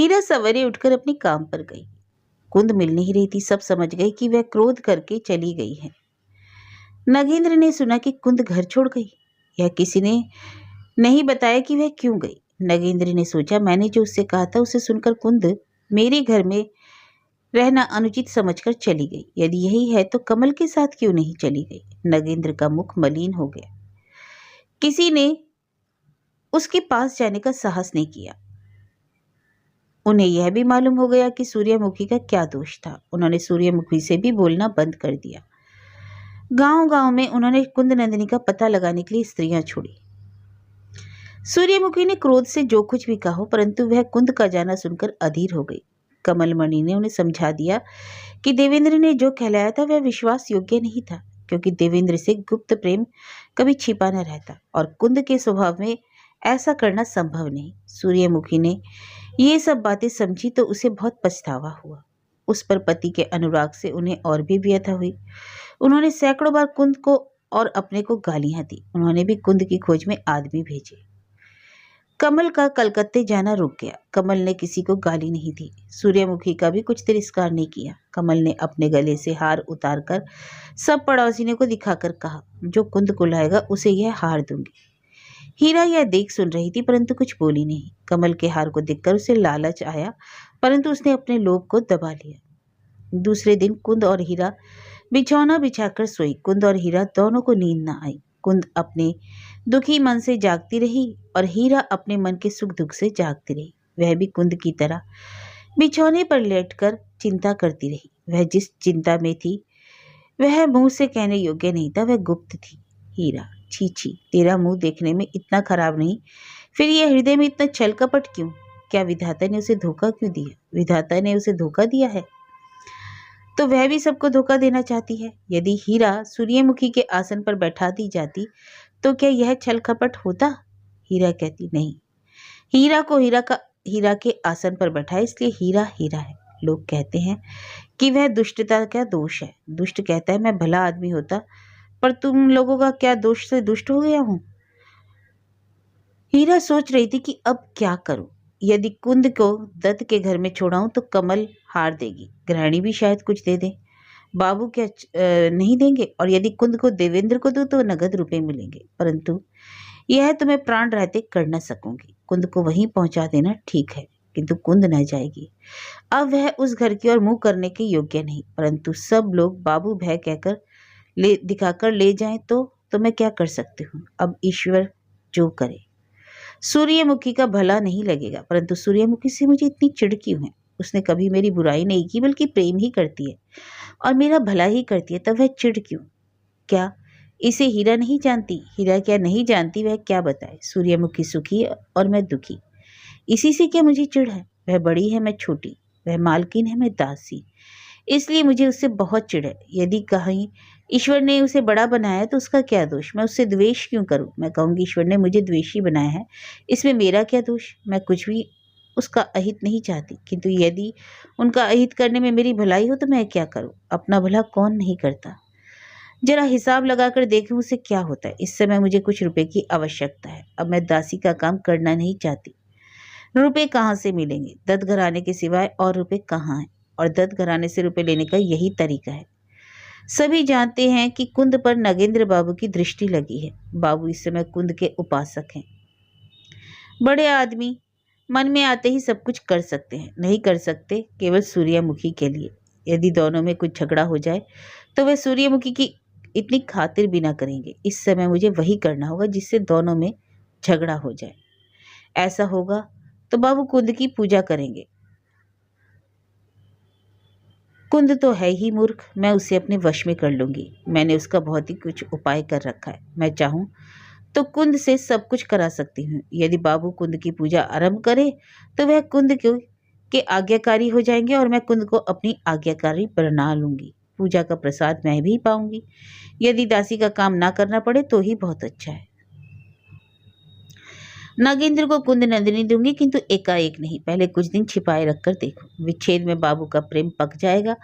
हीरा सवेरे उठकर अपने काम पर गई। कुंद मिल नहीं रही थी। सब समझ गए कि वह क्रोध करके चली गई है। नगेंद्र ने सुना कि कुंद घर छोड़ गई। यह किसी ने नहीं बताया कि वह क्यों गई। नगेंद्र ने सोचा, मैंने जो उससे कहा था उसे सुनकर कुंद मेरे घर में रहना अनुचित समझकर चली गई। यदि यही है तो कमल के साथ क्यों नहीं चली गई। नगेंद्र का मुख मलिन हो गया। किसी ने उसके पास जाने का साहस नहीं किया। उन्हें यह भी मालूम हो गया कि सूर्यमुखी का क्या दोष था। उन्होंने सूर्यमुखी से भी बोलना बंद कर दिया। गांव-गांव में उन्होंने कुंद नंदिनी का पता लगाने के लिए स्त्रियां छोड़ी। सूर्यमुखी ने क्रोध से जो कुछ भी कहा, परंतु वह कुंद का जाना सुनकर अधीर हो गई। कमलमणि ने उन्हें समझा दिया कि देवेंद्र ने जो कहलाया था वह विश्वास योग्य नहीं था, क्योंकि देवेंद्र से गुप्त प्रेम कभी छिपा न रहता और कुंद के स्वभाव में ऐसा करना संभव नहीं। सूर्यमुखी ने ये सब बातें समझी तो उसे बहुत पछतावा हुआ। उस पर पति के अनुराग से उन्हें और भी व्यथा हुई। उन्होंने सैकड़ों बार कुंद को और अपने को गालियां दी। उन्होंने भी कुंद की खोज में आदमी भेजे। कमल का कलकत्ते जाना रुक गया। कमल ने किसी को गाली नहीं दी। सूर्यमुखी का भी कुछ तिरस्कार नहीं किया। कमल ने अपने गले से हार उतारकर सब पड़ोसियों को दिखाकर कहा, जो कुंद को लाएगा उसे यह हार दूंगी। हीरा यह देख सुन रही थी, परंतु कुछ बोली नहीं। कमल के हार को देखकर उसे लालच आया, परंतु उसने अपने लोभ को दबा लिया। दूसरे दिन कुंद और हीरा बिछौना बिछाकर सोई। कुंद और हीरा दोनों को नींद न आई। कुंद अपने दुखी मन से जागती रही और हीरा अपने मन के सुख दुख से जागती रही। वह भी कुंद की तरह बिछौने पर लेटकर चिंता करती रही। वह जिस चिंता में थी वह मुंह से कहने योग्य नहीं था, वह गुप्त थी। हीरा, छी छी, तेरा मुंह देखने में इतना खराब नहीं, फिर यह हृदय में इतना छल कपट क्यों? क्या विधाता ने उसे धोखा क्यों दिया? विधाता ने उसे धोखा दिया है तो वह भी सबको धोखा देना चाहती है। यदि हीरा सूर्यमुखी के आसन पर बैठा दी जाती तो क्या यह छल कपट होता? हीरा कहती, नहीं, हीरा को हीरा के आसन पर बैठा है, इसलिए हीरा हीरा है। लोग कहते हैं कि वह दुष्टता का दोष है। दुष्ट कहता है, मैं भला आदमी होता, पर तुम लोगों का क्या दोष से दुष्ट हो गया हूं? हीरा सोच रही थी कि अब क्या करूं। यदि कुंद को दत्त के घर में छोड़ाऊं तो कमल हार देगी, गृहिणी भी शायद कुछ दे दे, बाबू क्या नहीं देंगे, और यदि कुंद को देवेंद्र को दूं तो नगद रुपए मिलेंगे, परंतु यह तो मैं प्राण रहते कर न सकूंगी। कुंद को वहीं पहुंचा देना ठीक है, किंतु कुंद न जाएगी। अब वह उस घर की ओर मुंह करने के योग्य नहीं, परंतु सब लोग बाबू भय कहकर दिखाकर ले जाएं तो मैं क्या कर सकती हूँ। अब ईश्वर जो करे। सूर्यमुखी का भला नहीं लगेगा, परंतु सूर्यमुखी से मुझे इतनी चिढ़ क्यों है? उसने कभी मेरी बुराई नहीं की, बल्कि प्रेम ही करती है और मेरा भला ही करती है, तब वह चिढ़ क्यों? क्या इसे हीरा नहीं जानती? हीरा क्या नहीं जानती? वह क्या बताए? सूर्यमुखी सुखी और मैं दुखी, इसी से क्या मुझे चिढ़ है? वह बड़ी है, मैं छोटी, वह मालकिन है, मैं दासी, इसलिए मुझे उससे बहुत चिढ़ है। यदि कहीं ईश्वर ने उसे बड़ा बनाया तो उसका क्या दोष? मैं उससे द्वेष क्यों करूं? मैं कहूंगी ईश्वर ने मुझे द्वेषी बनाया है, इसमें मेरा क्या दोष? मैं कुछ भी उसका अहित नहीं चाहती, किंतु यदि उनका अहित करने में मेरी भलाई हो तो मैं क्या करूं? अपना भला कौन नहीं करता? जरा हिसाब लगाकर देखूं उसे क्या होता है। इस समय मुझे कुछ रुपए की आवश्यकता है। अब मैं दासी का काम करना नहीं चाहती। रुपए कहाँ से मिलेंगे? दत्त घराने के सिवाय और रुपए कहाँ हैं? और दत्त घराने से रुपए लेने का यही तरीका है। सभी जानते हैं कि कुंद पर नगेंद्र बाबू की दृष्टि लगी है। बाबू इस समय कुंद के उपासक हैं। बड़े आदमी मन में आते ही सब कुछ कर सकते हैं, नहीं कर सकते केवल सूर्यमुखी के लिए। यदि दोनों में कुछ झगड़ा हो जाए तो वे सूर्यमुखी की इतनी खातिर भी ना करेंगे। इस समय मुझे वही करना होगा जिससे दोनों में झगड़ा हो जाए। ऐसा होगा तो बाबू कुंद की पूजा करेंगे। कुंद तो है ही मूर्ख, मैं उसे अपने वश में कर लूंगी। मैंने उसका बहुत ही कुछ उपाय कर रखा है। मैं चाहूं तो कुंद से सब कुछ करा सकती हूँ। यदि बाबू कुंद की पूजा आरंभ करे तो वह कुंद के आज्ञाकारी हो जाएंगे और मैं कुंद को अपनी आज्ञाकारी बना लूंगी। पूजा का प्रसाद मैं भी पाऊंगी। यदि दासी का काम ना करना पड़े तो ही बहुत अच्छा है। नागेंद्र को कुंद नंदिनी दूंगी, किंतु एकाएक नहीं, पहले कुछ दिन छिपाए रखकर देखो। विच्छेद में बाबू का प्रेम पक जाएगा,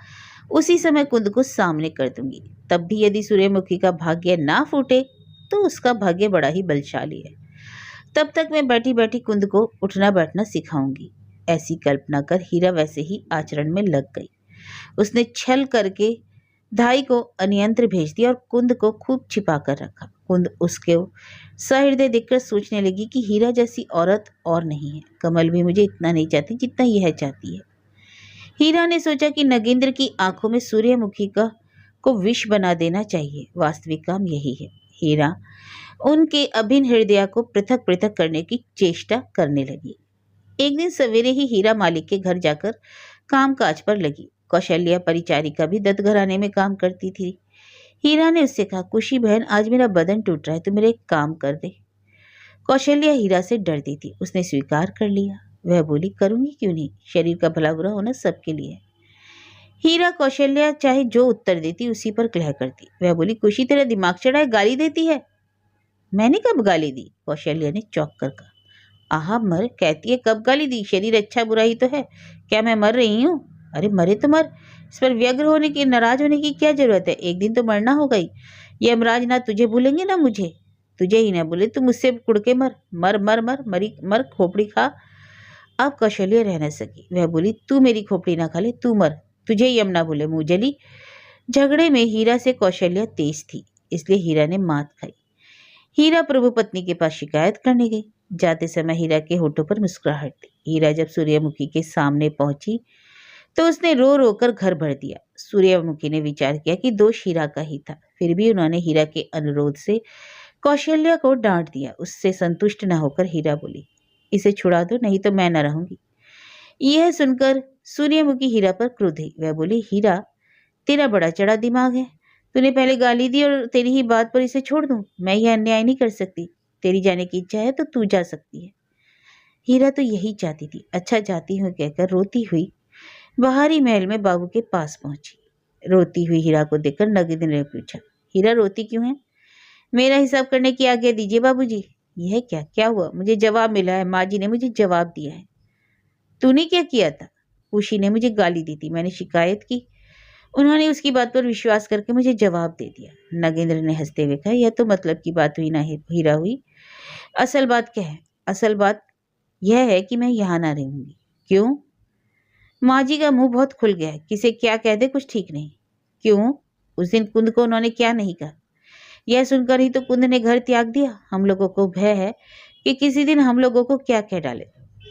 उसी समय कुंद को सामने कर दूंगी। तब भी यदि सूर्यमुखी का भाग्य ना फूटे तो उसका भाग्य बड़ा ही बलशाली है। तब तक मैं बैठी बैठी कुंद को उठना बैठना सिखाऊंगी। ऐसी कल्पना कर हीरा वैसे ही आचरण में लग गई। उसने छल करके धाई को अनियंत्र भेज दिया और कुंद को खूब छिपा कर रखा। कुंद उसके सहृदय देखकर सोचने लगी कि हीरा जैसी औरत और नहीं है। कमल भी मुझे इतना नहीं चाहती जितना यह चाहती है। हीरा ने सोचा कि नगेंद्र की आंखों में सूर्यमुखी का को विष बना देना चाहिए। वास्तविक काम यही है। हीरा उनके अभिन्न हृदय को पृथक पृथक करने की चेष्टा करने लगी। एक दिन सवेरे ही हीरा मालिक के घर जाकर कामकाज पर लगी। कौशल्या परिचारिका भी दत्तघराने में काम करती थी। हीरा ने उससे कहा, कुशी बहन, आज मेरा बदन टूट रहा है तो मेरा एक काम कर दे। कौशल्या हीरा से डरती थी। उसने स्वीकार कर लिया। वह बोली, करूंगी क्यों नहीं, शरीर का भला बुरा होना सबके लिए है। हीरा कौशल्या चाहे जो उत्तर देती उसी पर कलह करती। वह बोली, कुशी तेरा दिमाग चढ़ा है, गाली देती है। मैंने कब गाली दी? कौशल्या ने चौंक कर कहा। आहा मर, कहती है कब गाली दी, शरीर अच्छा बुरा ही तो है। क्या मैं मर रही हूँ? अरे मरे तो मर, इस पर व्यग्र होने की, नाराज होने की क्या जरूरत है? एक दिन तो मरना होगा ही। यमराज ना तुझे भूलेंगे ना मुझे। तुझे ही ना बोले तो मुझसे कुड़के मर, मर मर मर, मरी मर, खोपड़ी खा। अब कौशल्या रह न सकी। वह बोली, तू मेरी खोपड़ी ना खा ले, तू मर, तुझे यम ना बोले, मुँह जली। झगड़े में हीरा से कौशल्या तेज थी, इसलिए हीरा ने मात खाई। हीरा प्रभु पत्नी के पास शिकायत करने गई। जाते समय हीरा के होठों पर मुस्कुराहट थी। हीरा जब सूर्यमुखी के सामने पहुंची तो उसने रो रो कर घर भर दिया। सूर्यमुखी ने विचार किया कि दोष हीरा का ही था, फिर भी उन्होंने हीरा के अनुरोध से कौशल्या को डांट दिया। उससे संतुष्ट न होकर हीरा बोली, इसे छुड़ा दो, नहीं तो मैं न रहूंगी। यह सुनकर सूर्यमुखी हीरा पर क्रुद्ध। वह बोली, हीरा, तेरा बड़ा चढ़ा दिमाग है। तूने पहले गाली दी और तेरी ही बात पर इसे छोड़ दूं? मैं यह अन्याय नहीं कर सकती। तेरी जाने की इच्छा है तो तू जा सकती है। हीरा तो यही चाहती थी। अच्छा, जाती हूँ कहकर रोती हुई बाहरी महल में बाबू के पास पहुंची। रोती हुई हीरा को देखकर नगेंद्र ने पूछा, हीरा रोती क्यों है? मेरा हिसाब करने की आज्ञा दीजिए बाबूजी। यह क्या क्या हुआ? मुझे जवाब मिला है, माँ जी ने मुझे जवाब दिया है। तूने क्या किया था? उशी ने मुझे गाली दी थी, मैंने शिकायत की, उन्होंने उसकी बात पर विश्वास करके मुझे जवाब दे दिया। नगेंद्र ने हंसते हुए कहा, यह तो मतलब की बात हुई ना हीरा हुई। असल बात क्या है? असल बात यह है कि मैं यहाँ ना रहूंगी। क्यों? माँ जी का मुंह बहुत खुल गया है, किसे क्या कह दे कुछ ठीक नहीं। क्यों? उस दिन कुंद को उन्होंने क्या नहीं कहा? यह सुनकर ही तो कुंद ने घर त्याग दिया। हम लोगों को भय है कि किसी दिन हम लोगों को क्या कह डाले,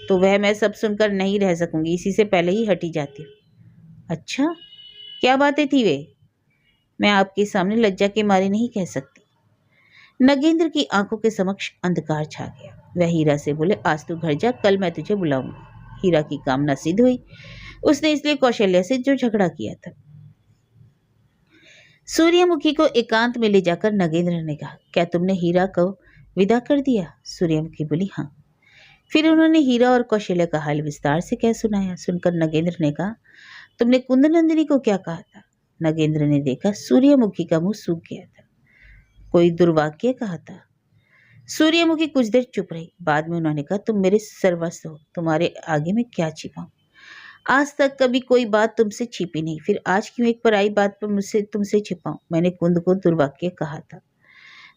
तो वह मैं सब सुनकर नहीं रह सकूंगी, इसी से पहले ही हटी जाती हूँ। अच्छा, क्या बातें थी वे? मैं आपके सामने लज्जा के मारे नहीं कह सकती। नगेंद्र की आंखों के समक्ष अंधकार छा गया। वह हीरा से बोले, आज तू घर जा, कल मैं तुझे बुलाऊंगा। हीरा की कामना सिद्ध हुई। उसने इसलिए कौशल्या से जो झगड़ा किया था। सूर्यमुखी को एकांत में ले जाकर नगेंद्र ने कहा, क्या तुमने हीरा को विदा कर दिया? सूर्यमुखी बोली, हाँ। फिर उन्होंने हीरा और कौशल्या का हाल विस्तार से कह सुनाया। सुनकर नगेंद्र ने कहा, तुमने कुंद नंदिनी को क्या कहा था? नगेंद्र ने देखा सूर्यमुखी का मुंह सूख गया था। कोई दुर्वाक्य कहा था? सूर्यमुखी कुछ देर चुप रही। बाद में उन्होंने कहा, तुम मेरे सर्वस्व हो, तुम्हारे आगे मैं क्या छिपाऊं? आज तक कभी कोई बात तुमसे छिपी नहीं, फिर आज क्यों एक पराई बात पर मुझसे तुमसे छिपाऊं? मैंने कुंद को दुर्वाक्य कहा था,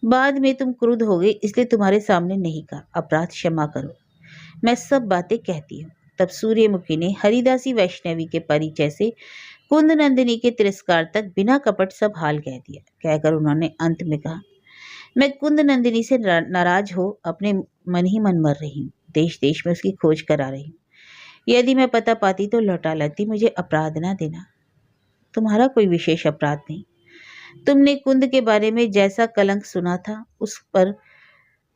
बाद में तुम क्रुद्ध हो गए, इसलिए तुम्हारे सामने नहीं कहा। अपराध क्षमा करो, मैं सब बातें कहती हूँ। तब सूर्यमुखी ने हरिदासी वैष्णवी के परिचय से कुंद नंदिनी के तिरस्कार तक बिना कपट सब हाल कह दिया। कहकर उन्होंने अंत में कहा, मैं कुंद नंदिनी से नाराज हो अपने मन ही मन मर रही हूँ। देश देश में उसकी खोज करा रही हूँ। यदि मैं पता पाती तो लौटा लाती, मुझे अपराध ना देना। तुम्हारा कोई विशेष अपराध नहीं। तुमने कुंद के बारे में जैसा कलंक सुना था, उस पर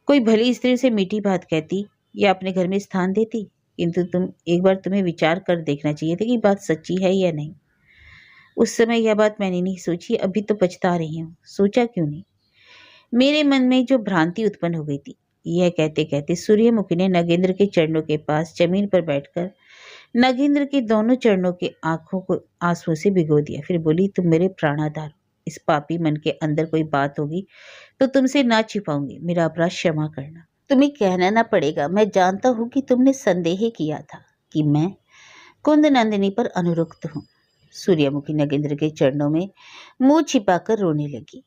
कोई भली स्त्री से मीठी बात कहती या अपने घर में स्थान देती, किंतु तुम्हें विचार कर देखना चाहिए था कि बात सच्ची है या नहीं। उस समय यह बात मैंने नहीं सोची, अभी तो पछता रही हूँ। सोचा क्यों नहीं? मेरे मन में जो भ्रांति उत्पन्न हो गई थी। यह कहते कहते सूर्यमुखी ने नगेंद्र के चरणों के पास जमीन पर बैठकर नगेंद्र के दोनों चरणों के आंखों को आंसुओं से भिगो दिया। फिर बोली, तुम मेरे प्राणाधार हो। इस पापी मन के अंदर कोई बात होगी तो तुमसे ना छिपाऊंगी। मेरा अपराध क्षमा करना। तुम्हें कहना ना पड़ेगा, मैं जानता हूँ कि तुमने संदेह किया था कि मैं कुंद नंदिनी पर अनुरक्त हूँ। सूर्यमुखी नगेंद्र के चरणों में मुंह छिपाकर रोने लगी।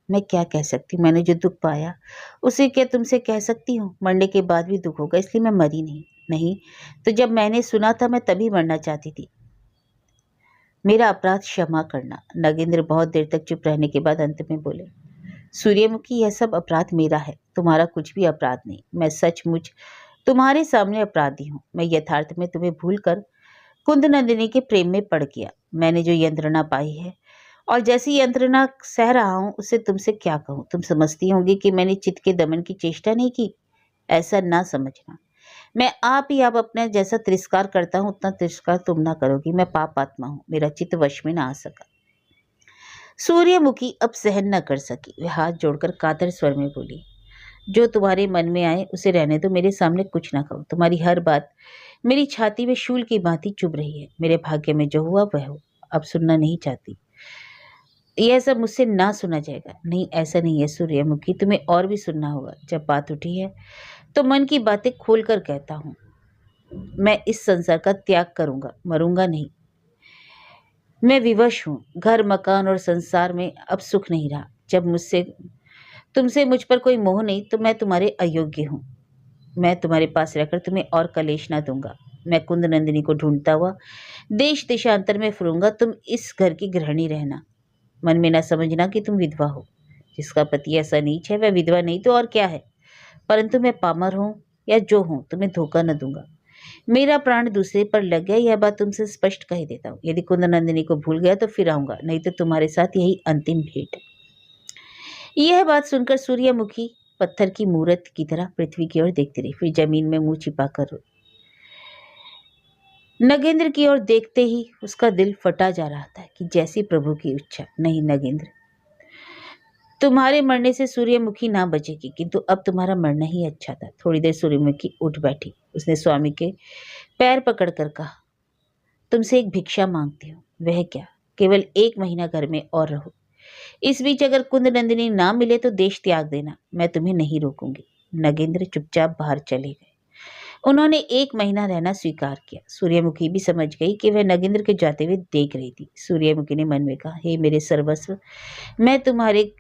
मैं क्या कह सकती, मैंने जो दुख पाया उसे क्या तुमसे कह सकती हूँ? मरने के बाद भी दुख होगा, इसलिए मैं मरी नहीं। नहीं, तो जब मैंने सुना था मैं तभी मरना चाहती थी। मेरा अपराध क्षमा करना। नगेंद्र बहुत देर तक चुप रहने के बाद अंत में बोले, सूर्यमुखी, यह सब अपराध मेरा है, तुम्हारा कुछ भी अपराध नहीं। मैं सचमुच तुम्हारे सामने अपराधी हूँ। मैं यथार्थ में तुम्हें भूलकर कुंद नंदिनी के प्रेम में पड़ गया। मैंने जो यंत्रणा पाई है और जैसी यंत्रणा सह रहा हूँ उससे तुमसे क्या कहूँ। तुम समझती होंगी कि मैंने चित्त के दमन की चेष्टा नहीं की। ऐसा ना समझना। मैं आप अपने जैसा तिरस्कार करता हूँ उतना तिरस्कार तुम ना करोगी। मैं पाप आत्मा हूँ, मेरा चित्त वश में ना आ सका। सूर्यमुखी अब सहन न कर सकी। वे हाथ जोड़कर कातर स्वर में बोली, जो तुम्हारे मन में आए उसे रहने दो, मेरे सामने कुछ ना कहो। तुम्हारी हर बात मेरी छाती में शूल की भांति चुभ रही है। मेरे भाग्य में जो हुआ वह हो, अब सुनना नहीं चाहती। यह सब मुझसे ना सुना जाएगा। नहीं, ऐसा नहीं है सूर्यमुखी, तुम्हें और भी सुनना होगा। जब बात उठी है तो मन की बातें खोलकर कहता हूँ। मैं इस संसार का त्याग करूंगा, मरूंगा नहीं। मैं विवश हूँ। घर मकान और संसार में अब सुख नहीं रहा। जब तुमसे मुझ पर कोई मोह नहीं तो मैं तुम्हारे अयोग्य हूँ। मैं तुम्हारे पास रहकर तुम्हें और कलेश ना दूंगा। मैं कुंद नंदिनी को ढूंढता हुआ देश देशांतर में फिरूंगा। तुम इस घर की गृहिणी रहना। मन में ना समझना कि तुम विधवा हो। जिसका पति ऐसा नीच है वह विधवा नहीं तो और क्या है। परंतु मैं पामर हूँ या जो हूँ, तुम्हें धोखा न दूंगा। मेरा प्राण दूसरे पर लग गया, यह बात तुमसे स्पष्ट कह देता हूँ। यदि कुंद नंदिनी को भूल गया तो फिर आऊंगा, नहीं तो तुम्हारे साथ यही अंतिम भेंट है। यह बात सुनकर सूर्यमुखी पत्थर की मूरत की तरह पृथ्वी की ओर देखती रही, फिर जमीन में मुंह छिपाकर रोई। नगेंद्र की ओर देखते ही उसका दिल फटा जा रहा था कि जैसी प्रभु की इच्छा। नहीं नगेंद्र, तुम्हारे मरने से सूर्यमुखी ना बचेगी, किंतु अब तुम्हारा मरना ही अच्छा था। थोड़ी देर सूर्यमुखी उठ बैठी। उसने स्वामी के पैर पकड़कर कहा, तुमसे एक भिक्षा मांगती हूँ। वह क्या? केवल 1 महीना घर में और रहो। इस बीच अगर कुंद नंदिनी ना मिले तो देश त्याग देना, मैं तुम्हें नहीं रोकूंगी। नगेंद्र चुपचाप बाहर चले गए। उन्होंने 1 महीना रहना स्वीकार किया। सूर्यमुखी भी समझ गई कि वह नगेंद्र के जाते हुए देख रही थी। सूर्यमुखी ने मन में कहा, हे मेरे सर्वस्व, मैं तुम्हारे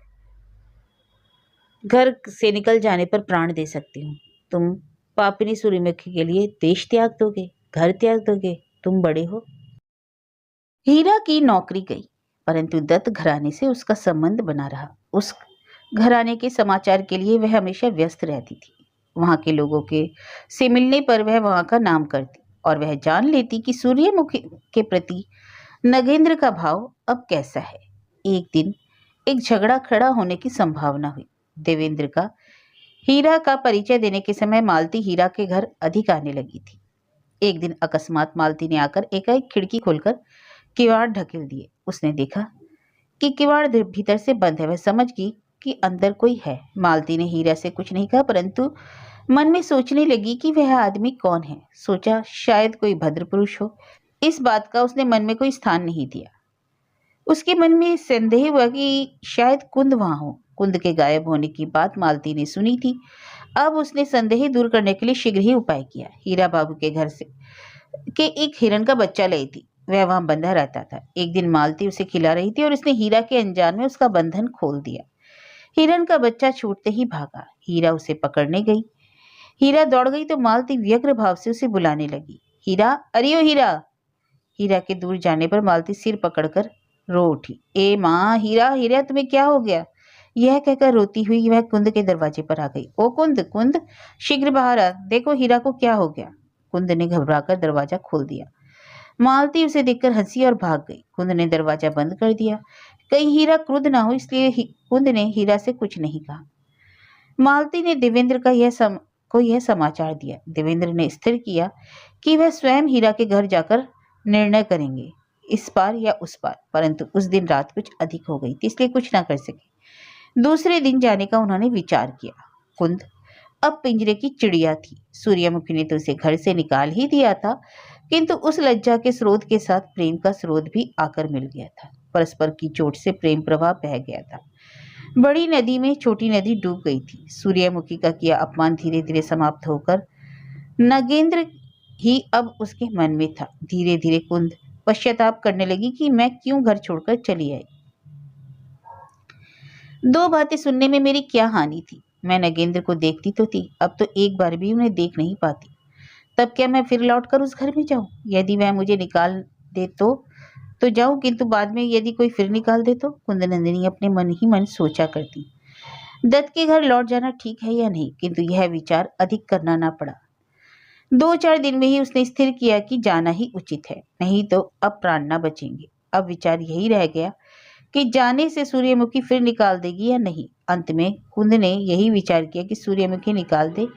घर से निकल जाने पर प्राण दे सकती हूँ। तुम पापिनी सूर्यमुखी के लिए देश त्याग दोगे, घर त्याग दोगे? तुम बड़े हो। हीरा की नौकरी गई, परंतु दत्त घराने से उसका संबंध बना रहा। उस घराने के समाचार के लिए वह हमेशा व्यस्त रहती थी। वहां के लोगों के से मिलने पर वह वहां का नाम करती और वह जान लेती कि सूर्यमुखी के प्रति नगेंद्र का भाव अब कैसा है। एक दिन एक झगड़ा खड़ा होने की संभावना हुई। देवेंद्र का हीरा का परिचय देने के समय मालती हीरा के घर अधिक आने लगी थी। एक दिन अकस्मात मालती ने आकर एकाएक खिड़की खोलकर किवाड़ ढकेल दिए। उसने देखा कि किवाड़ भीतर से बंद है। वह समझ गई कि अंदर कोई है। मालती ने हीरा से कुछ नहीं कहा, परंतु मन में सोचने लगी कि वह आदमी कौन है। सोचा शायद कोई भद्र पुरुष हो। इस बात का उसने मन में कोई स्थान नहीं दिया। उसके मन में संदेह हुआ कि शायद कुंद वहां हो। कुंद के गायब होने की बात मालती ने सुनी थी। अब उसने संदेह दूर करने के लिए शीघ्र ही उपाय किया। हीरा बाबू के घर से एक हिरण का बच्चा लाई थी। वह वहां बंधा रहता था। एक दिन मालती उसे खिला रही थी और उसने हीरा के अनजान में उसका बंधन खोल दिया। हिरण का बच्चा छूटते ही भागा। हीरा उसे पकड़ने गई। हीरा दौड़ गई तो मालती व्यग्र भाव से उसे बुलाने लगी, हीरा, अरे ओ हीरा। हीरा के दूर जाने पर मालती सिर पकड़कर रो उठी। ए माँ, हीरा, हीरा, तुम्हें क्या हो गया? यह कहकर रोती हुई वह कुंद के दरवाजे पर आ गई। ओ कुंद, कुंद, शीघ्र बाहर आ, देखो हीरा को क्या हो गया। कुंद ने घबराकर दरवाजा खोल दिया। मालती उसे देखकर हंसी और भाग गई। कुंद ने दरवाजा बंद कर दिया। कहीं हीरा क्रुद्ध ना हो, इसलिए कुंद ने हीरा से कुछ नहीं कहा। मालती ने देवेंद्र को यह समाचार दिया। देवेंद्र ने स्थिर किया कि वह स्वयं हीरा के घर जाकर निर्णय करेंगे, इस पार या उस पार। परंतु उस दिन रात कुछ अधिक हो गई थी, इसलिए कुछ ना कर सके। दूसरे दिन जाने का उन्होंने विचार किया। कुंद अब पिंजरे की चिड़िया थी। सूर्यमुखी ने तो उसे घर से निकाल ही दिया था, किंतु उस लज्जा के स्रोत के साथ प्रेम का स्रोत भी आकर मिल गया था। परस्पर की चोट से प्रेम प्रवाह बह गया था। बड़ी नदी में छोटी नदी डूब गई थी। सूर्यमुखी का किया अपमान धीरे धीरे समाप्त होकर नगेंद्र ही अब उसके मन में था। धीरे धीरे कुंद पश्चाताप करने लगी कि मैं क्यों घर छोड़कर चली आई। 2 बातें सुनने में मेरी क्या हानि थी। मैं नगेंद्र को देखती तो थी, अब तो एक बार भी उन्हें देख नहीं पाती। तब क्या मैं फिर लौट कर उस घर में जाऊं? यदि वह मुझे निकाल दे तो जाऊं, किंतु बाद में यदि कोई फिर निकाल दे तो? कुंदनंदिनी अपने मन ही मन सोचा करती। दत्त के घर लौट जाना ठीक है या नहीं, किंतु यह विचार अधिक करना ना पड़ा। 2-4 दिन में ही उसने स्थिर किया कि जाना ही उचित है, नहीं तो अब प्राण न बचेंगे। अब विचार यही रह गया कि जाने से सूर्यमुखी फिर निकाल देगी या नहीं। अंत में कुंद ने यही विचार किया कि सूर्यमुखी निकाल दे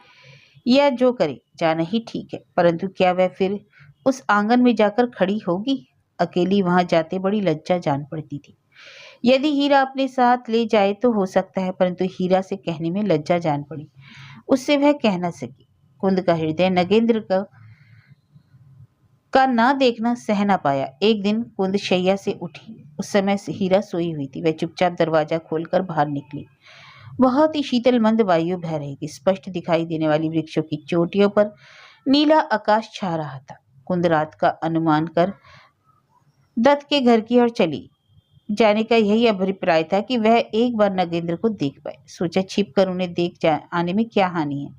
या जो करे, जाना ही ठीक है। परंतु क्या वह फिर उस आंगन में जाकर खड़ी होगी? अकेली वहां जाते बड़ी लज्जा जान पड़ती थी। यदि हीरा अपने साथ ले जाए तो हो सकता है, परंतु हीरा से कहने में लज्जा जान पड़ी। उससे वह कह न सकी। कुंद का हृदय नगेंद्र का ना देखना सह ना पाया। एक दिन कुंद शैया से उठी। उस समय से हीरा सोई हुई थी। वह चुपचाप दरवाजा खोलकर बाहर निकली। बहुत ही शीतल मंद वायु बह रही थी। स्पष्ट दिखाई देने वाली वृक्षों की चोटियों पर नीला आकाश छा रहा था। कुंद रात का अनुमान कर दत्त के घर की ओर चली। जाने का यही अभिप्राय था कि वह एक बार नगेंद्र को देख पाए। सोचा छिप कर उन्हें आने में क्या हानि है,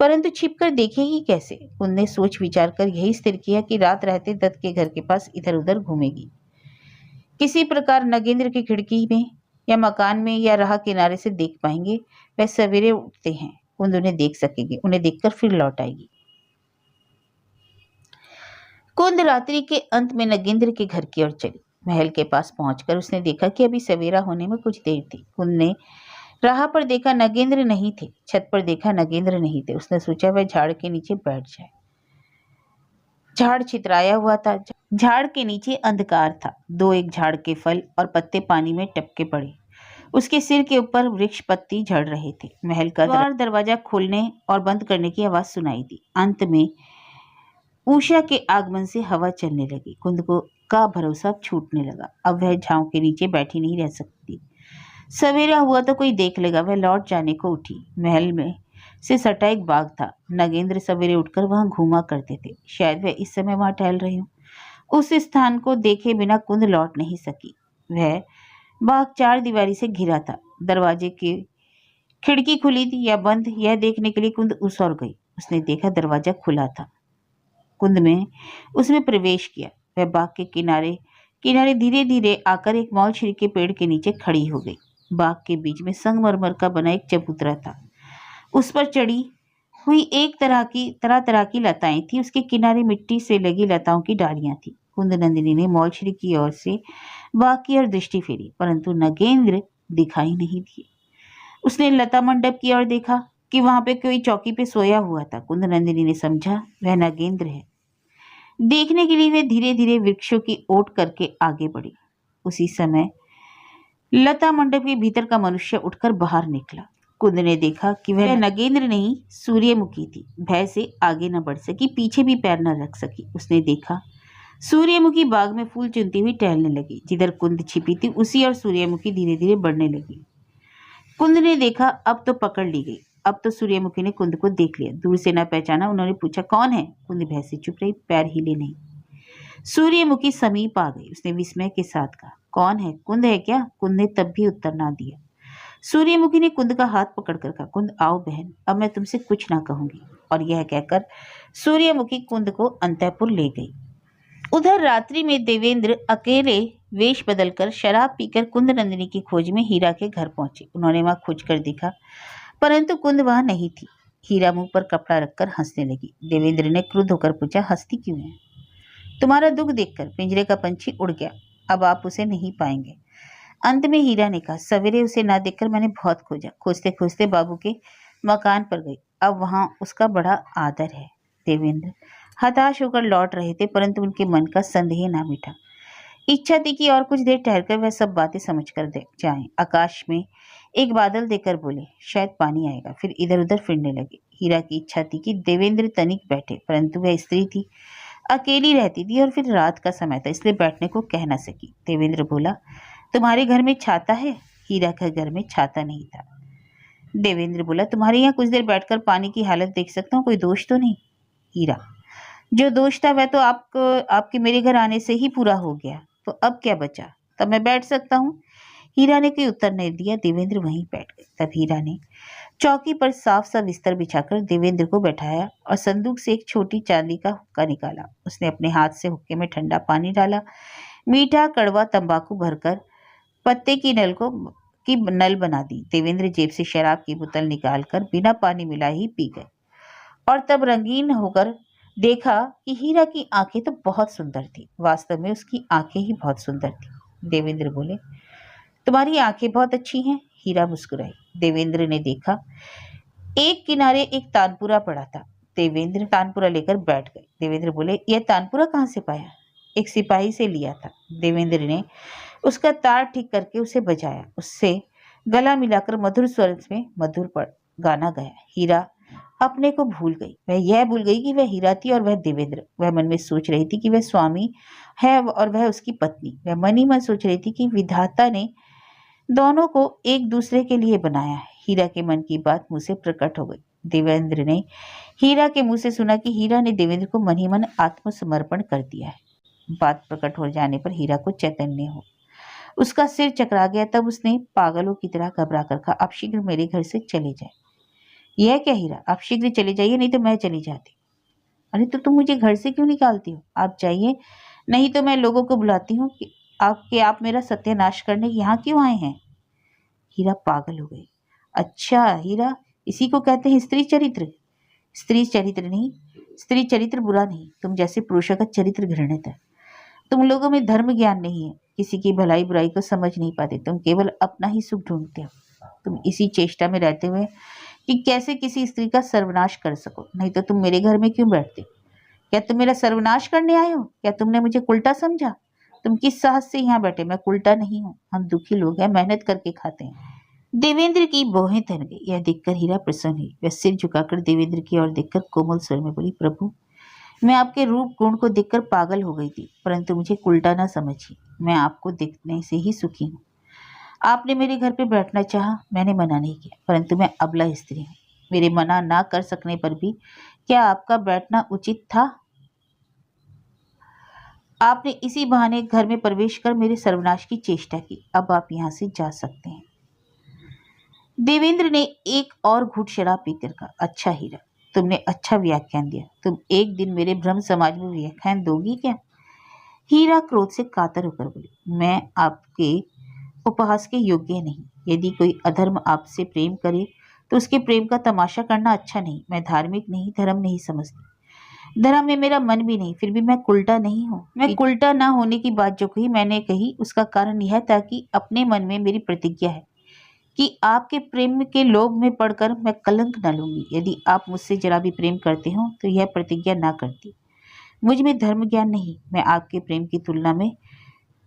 परंतु छिपकर देखेगी कैसे? कुंद ने सोच विचार कर यही स्थिर किया कि रात रहते दत्त के घर के पास इधर उधर घूमेगी। किसी प्रकार नगेंद्र की खिड़की में या मकान में या राह किनारे से देख पाएंगे। वह सवेरे उठते हैं, कुंद उन्हें देख सकेंगे। उन्हें देखकर फिर लौट आएगी। कुंद रात्रि के अंत में नगेंद्र के घर की ओर चली। महल के पास पहुंचकर उसने देखा कि अभी सवेरा होने में कुछ देर थी। कुंद ने राह पर देखा नगेंद्र नहीं थे। छत पर देखा नगेंद्र नहीं थे। उसने सोचा वह झाड़ के नीचे बैठ जाए। झाड़ छितराया हुआ था। झाड़ के नीचे अंधकार था। एक झाड़ के फल और पत्ते पानी में टपके पड़े। उसके सिर के ऊपर वृक्ष पत्ती झड़ रहे थे। महल का दरवाजा खोलने और बंद करने की आवाज सुनाई दी। अंत में उषा के आगमन से हवा चलने लगी। कुंद को का भरोसा छूटने लगा। अब वह झाड़ के नीचे बैठी नहीं रह सकती। सवेरा हुआ तो कोई देख लेगा। वह लौट जाने को उठी। महल में से सटा एक बाग था। नगेंद्र सवेरे उठकर वहां घूमा करते थे। शायद वह इस समय वहां टहल रहे हो। उस स्थान को देखे बिना कुंद लौट नहीं सकी। वह बाग 4 दीवारी से घिरा था। दरवाजे की खिड़की खुली थी या बंद, यह देखने के लिए कुंद उस ओर गई। उसने देखा दरवाजा खुला था। कुंद में उसमें प्रवेश किया। वह बाग के किनारे किनारे धीरे धीरे आकर एक मौलछिरी के पेड़ के नीचे खड़ी हो गई। बाग के बीच में संगमरमर का बना एक चबूतरा था। उस पर चढ़ी हुई एक तरह तरह की लताएं थी। उसके किनारे मिट्टी से लगी लताओं की डालियां थी। कुंद नंदिनी ने मौलछिरी की ओर से बाग की ओर दृष्टि फेरी, परंतु नगेंद्र दिखाई नहीं दिए। उसने लता मंडप की ओर देखा कि वहां पे कोई चौकी पे सोया हुआ था। कुंद नंदिनी ने समझा वह नगेंद्र है। देखने के लिए वे धीरे धीरे वृक्षों की ओट करके आगे बढ़ी। उसी समय लता मंडप के भीतर का मनुष्य उठकर बाहर निकला। कुंद ने देखा कि वह नगेंद्र नहीं सूर्यमुखी थी। भय से आगे न बढ़ सकी, पीछे भी पैर न रख सकी। उसने देखा सूर्यमुखी बाग में फूल चुनती हुई टहलने लगी। जिधर कुंद छिपी थी उसी और सूर्यमुखी धीरे धीरे बढ़ने लगी। कुंद ने देखा अब तो पकड़ ली गई। अब तो सूर्यमुखी ने कुंद को देख लिया। दूर से न पहचाना। उन्होंने पूछा कौन है? कुंद भय से चुप रही, पैर हिले नहीं। सूर्यमुखी समीप आ गई। उसने विस्मय के साथ कहा कौन है? कुंद है क्या? कुंद ने तब भी उत्तर ना दिया। सूर्यमुखी ने कुंद का हाथ पकड़कर कहा कुंद आओ बहन, अब मैं तुमसे कुछ ना कहूंगी। और यह कहकर सूर्यमुखी कुंद को अंतःपुर ले गई। उधर रात्रि में देवेंद्र अकेले वेश बदलकर शराब पीकर कुंद नंदिनी की खोज में हीरा के घर पहुंचे। उन्होंने वहां खोज कर देखा, परंतु कुंद वहां नहीं थी। हीरा मुंह पर कपड़ा रखकर हंसने लगी। देवेंद्र ने क्रुद्ध होकर पूछा हंसती क्यों है? तुम्हारा दुख देखकर पिंजरे का पंछी उड़ गया, अब आप उसे नहीं पाएंगे। अंत में हीरा ने कहा सवेरे उसे ना देखकर मैंने बहुत खोजा। खोजते खोजते बाबू के मकान पर गई, अब वहां उसका बड़ा आदर है। देवेंद्र हताश होकर लौट रहे थे, परंतु उनके मन का संदेह ना मिटा। इच्छा थी कि और कुछ देर ठहरकर वह सब बातें समझ कर जाएं। आकाश में एक बादल देकर बोले शायद पानी आएगा। फिर इधर उधर फिरने लगे। हीरा की इच्छा थी कि देवेंद्र तनिक बैठे, परंतु वह स्त्री थी, अकेली रहती थी और फिर रात का समय था, इसलिए बैठने को कह न सकी। देवेंद्र बोला तुम्हारे घर में छाता है? हीरा के घर में छाता नहीं था। देवेंद्र बोला तुम्हारे यहाँ कुछ देर बैठकर पानी की हालत देख सकता हूँ, कोई दोष तो नहीं? हीरा जो दोष था वह तो आपके मेरे घर आने से ही पूरा हो गया, तो अब क्या बचा? तब मैं बैठ सकता हूँ। हीरा ने कोई उत्तर नहीं दिया। देवेंद्र वहीं बैठ गए। तब हीरा ने चौकी पर साफ सा बिस्तर बिछाकर देवेंद्र को बैठाया और संदूक से एक छोटी चांदी का हुक्का निकाला। उसने अपने हाथ से हुक्के में ठंडा पानी डाला, मीठा कड़वा तंबाकू भरकर पत्ते की नल बना दी। देवेंद्र जेब से शराब की बोतल निकालकर बिना पानी मिलाए ही पी गए और तब रंगीन होकर देखा कि हीरा की आंखें तो बहुत सुंदर थी। वास्तव में उसकी आंखें ही बहुत सुंदर थी। देवेंद्र बोले, तुम्हारी आंखें बहुत अच्छी हैं। हीरा मुस्कुराई। देवेंद्र ने देखा एक किनारे एक तानपुरा पड़ा था। देवेंद्र तानपुरा लेकर बैठ गए। देवेंद्र बोले, यह तानपुरा कहाँ से पाया? एक सिपाही से लिया था। देवेंद्र ने उसका तार ठीक करके उसे बजाया। उससे गला मिलाकर मधुर स्वर में मधुर पर गाना गाया। हीरा अपने को भूल गई। वह यह भूल गई कि वह हीरा थी और वह देवेंद्र। वह मन में सोच रही थी कि वह स्वामी है और वह उसकी पत्नी। वह मन ही मन सोच रही थी कि विधाता ने दोनों को एक दूसरे के लिए बनाया है। हीरा के मन की बात मुंह से प्रकट हो गई। देवेंद्र ने हीरा के मुंह से सुना कि हीरा ने देवेंद्र को मन ही मन आत्मसमर्पण कर दिया है। बात प्रकट हो जाने पर हीरा को चैतन्य हो उसका सिर चकरा गया। तब उसने पागलों की तरह घबरा कर कहा, आप शीघ्र मेरे घर से चले जाए। यह क्या हीरा, आप शीघ्र चले जाइए, नहीं तो मैं चली जाती। अरे तो तुम मुझे घर से क्यों निकालती हो? आप जाइए, नहीं तो मैं लोगों को बुलाती हूँ कि आप मेरा सत्यानाश करने यहाँ क्यों आए हैं। हीरा पागल हो गई। अच्छा हीरा, इसी को कहते हैं स्त्री चरित्र? स्त्री चरित्र नहीं, स्त्री चरित्र बुरा नहीं, तुम जैसे पुरुषों का चरित्र घृणित है। तुम लोगों में धर्म ज्ञान नहीं है, किसी की भलाई बुराई को समझ नहीं पाते, तुम केवल अपना ही सुख ढूंढते हो। तुम इसी चेष्टा में रहते हुए कि कैसे किसी स्त्री का सर्वनाश कर सको, नहीं तो तुम मेरे घर में क्यों बैठते? क्या तुम मेरा सर्वनाश करने आए हो? क्या तुमने मुझे कुलटा समझा? तुम किस साहस से यहाँ बैठे? मैं कुलटा नहीं हूँ, हम दुखी लोग हैं, मेहनत करके खाते हैं। देवेंद्र की भौहें तन गई। यह देखकर हीरा प्रसन्न हुई। वह सिर झुकाकर देवेंद्र की ओर देखकर कोमल स्वर में बोली, प्रभु, मैं आपके रूप गुण को देखकर पागल हो गई थी, परंतु मुझे कुलटा ना समझिए। मैं आपको देखने से ही सुखी हूँ। आपने मेरे घर पे बैठना चाहा, मैंने मना नहीं किया, परंतु मैं अबला स्त्री हूँ। मेरे मना ना कर सकने पर भी क्या आपका बैठना उचित था? आपने इसी बहाने घर में प्रवेश कर मेरे सर्वनाश की चेष्टा की। अब आप यहाँ से जा सकते हैं। देवेंद्र ने एक और घूंट शराब पीकर कहा, अच्छा हीरा, तुमने अच्छा व्याख्यान दिया। तुम एक दिन मेरे ब्रह्म समाज में व्याख्यान दोगी क्या? हीरा क्रोध से कातर होकर बोली, मैं आपके उपहास के योग्य नहीं। यदि कोई अधर्म आपसे प्रेम करे तो उसके प्रेम का तमाशा करना अच्छा नहीं। मैं धार्मिक नहीं, धर्म नहीं समझती, धर्म में मेरा मन भी नहीं, फिर भी मैं कुलटा नहीं हूँ। मैं कुलटा ना होने की बात जो कही मैंने कही, उसका कारण यह था कि अपने मन में मेरी प्रतिज्ञा है कि आपके प्रेम के लोभ में पड़कर मैं कलंक न लूंगी। यदि आप मुझसे जरा भी प्रेम करते हो तो यह प्रतिज्ञा ना करती। मुझ में धर्म ज्ञान नहीं, मैं आपके प्रेम की तुलना में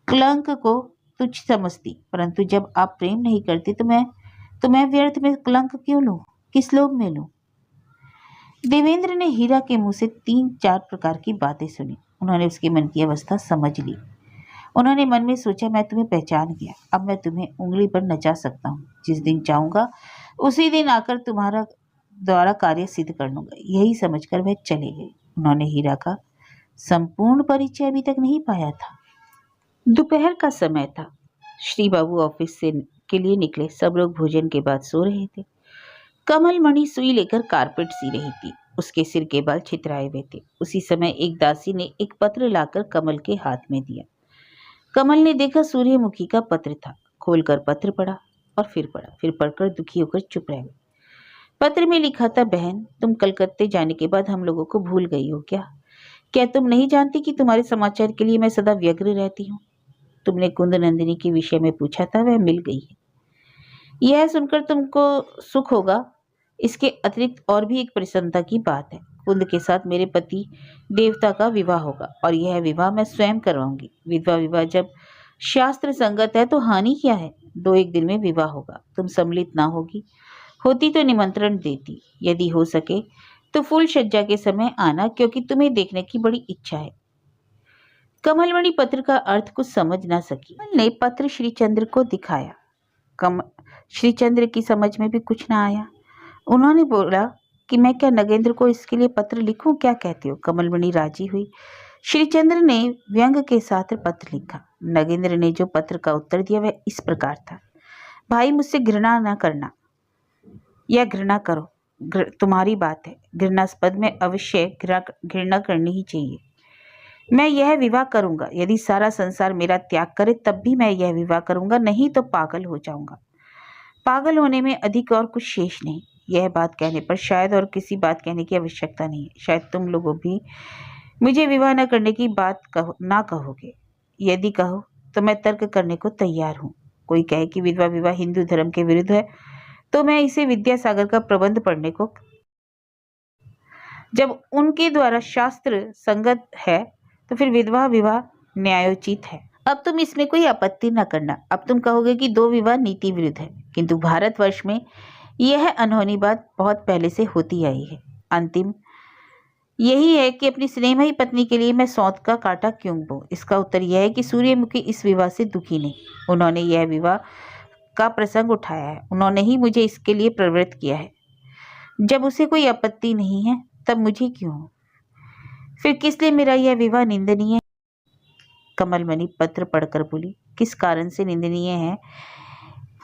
कलंक को तुच्छ समझती, परंतु जब आप प्रेम नहीं करते तो मैं व्यर्थ में कलंक क्यों लूं? किस लोभ में लूं? देवेंद्र ने हीरा के मुंह से 3-4 प्रकार की बातें सुनी। उन्होंने उसके मन की अवस्था समझ ली। उन्होंने मन में सोचा, मैं तुम्हें पहचान गया, अब मैं तुम्हें उंगली पर नचा सकता हूँ। जिस दिन चाहूंगा उसी दिन आकर तुम्हारा द्वारा कार्य सिद्ध कर लूंगा। यही समझकर वह चले गए। उन्होंने हीरा का संपूर्ण परिचय अभी तक नहीं पाया था। दोपहर का समय था। श्री बाबू ऑफिस से के लिए निकले। सब लोग भोजन के बाद सो रहे थे। कमल मणि सुई लेकर कारपेट सी रही थी। उसके सिर के बाल छितराए हुए थे। उसी समय एक दासी ने एक पत्र लाकर कमल के हाथ में दिया। कमल ने देखा सूर्यमुखी का पत्र था। खोलकर पत्र पढ़ा और फिर पढ़ा, फिर पढ़कर दुखी होकर चुप रह गई। पत्र में लिखा था, बहन, तुम कलकत्ते जाने के बाद हम लोगों को भूल गई हो क्या? क्या तुम नहीं जानती कि तुम्हारे समाचार के लिए मैं सदा व्यग्र रहती हूँ? तुमने कुंद नंदिनी के विषय में पूछा था, वह मिल गई है। यह सुनकर तुमको सुख होगा। इसके अतिरिक्त और भी एक प्रसन्नता की बात है। कुंद के साथ मेरे पति देवता का विवाह होगा और यह विवाह मैं स्वयं करवाऊंगी। विधवा विवाह जब शास्त्र संगत है तो हानि क्या है? 2-1 दिन में विवाह होगा। तुम सम्मिलित ना होगी, होती तो निमंत्रण देती। यदि हो सके तो फूल सज्जा के समय आना, क्योंकि तुम्हें देखने की बड़ी इच्छा है। कमलमणि पत्र का अर्थ कुछ समझ ना सकी। कमल ने पत्र श्रीचंद्र को दिखाया। श्रीचंद्र की समझ में भी कुछ ना आया। उन्होंने बोला कि मैं क्या नगेंद्र को इसके लिए पत्र लिखूं, क्या कहती हो? कमलमणि राजी हुई। श्रीचंद्र ने व्यंग के साथ पत्र लिखा। नगेंद्र ने जो पत्र का उत्तर दिया वह इस प्रकार था। भाई, मुझसे घृणा न करना या घृणा करो, तुम्हारी बात है। घृणास्पद में अवश्य घृणा करनी ही चाहिए। मैं यह विवाह करूंगा, यदि सारा संसार मेरा त्याग करे तब भी मैं यह विवाह करूंगा, नहीं तो पागल हो जाऊंगा। पागल होने में अधिक और कुछ शेष नहीं। यह बात कहने पर शायद और किसी बात कहने की आवश्यकता नहीं है। शायद तुम लोगों भी मुझे विवाह न करने की बात ना कहोगे। यदि कहो तो मैं तर्क करने को तैयार हूँ। कोई कहे कि विधवा विवाह हिंदू धर्म के विरुद्ध है, तो मैं इसे विद्यासागर का प्रबंध पढ़ने को, जब उनके द्वारा शास्त्र संगत है तो फिर विधवा विवाह न्यायोचित है। अब तुम इसमें कोई आपत्ति न करना। अब तुम कहोगे कि दो विवाह नीति विरुद्ध है, किंतु भारतवर्ष में यह अनहोनी बात बहुत पहले से होती आई है। अंतिम यही है कि अपनी स्नेहमयी पत्नी के लिए मैं सौंत का कांटा क्यों बो। इसका उत्तर यह है कि सूर्यमुखी इस विवाह से दुखी नहीं। उन्होंने यह विवाह का प्रसंग उठाया है, उन्होंने ही मुझे इसके लिए प्रवृत्त किया है। जब उसे कोई आपत्ति नहीं है तब मुझे क्यों? फिर किस लिए मेरा यह विवाह निंदनीय है? कमलमणि पत्र पढ़कर बोली, किस कारण से निंदनीय है?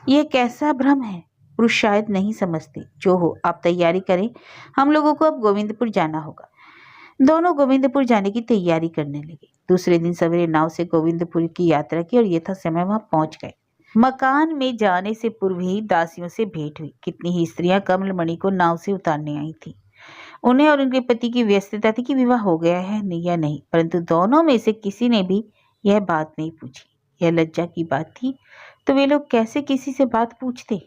यह कैसा भ्रम है, पुरुष शायद नहीं समझते। जो हो, आप तैयारी करें, हम लोगों को अब गोविंदपुर जाना होगा। दोनों गोविंदपुर जाने की तैयारी करने लगे। दूसरे दिन सवेरे नाव से गोविंदपुर की यात्रा की और यथा समय वहां पहुंच गए। मकान में जाने से पूर्व ही दासियों से भेंट हुई। कितनी ही स्त्रियां कमलमणि को नाव से उतारने आई थी। उन्हें और उनके पति की व्यस्तता थी कि विवाह हो गया है या नहीं, परंतु दोनों में से किसी ने भी यह बात नहीं पूछी। यह लज्जा की बात थी, तो वे लोग कैसे किसी से बात पूछते?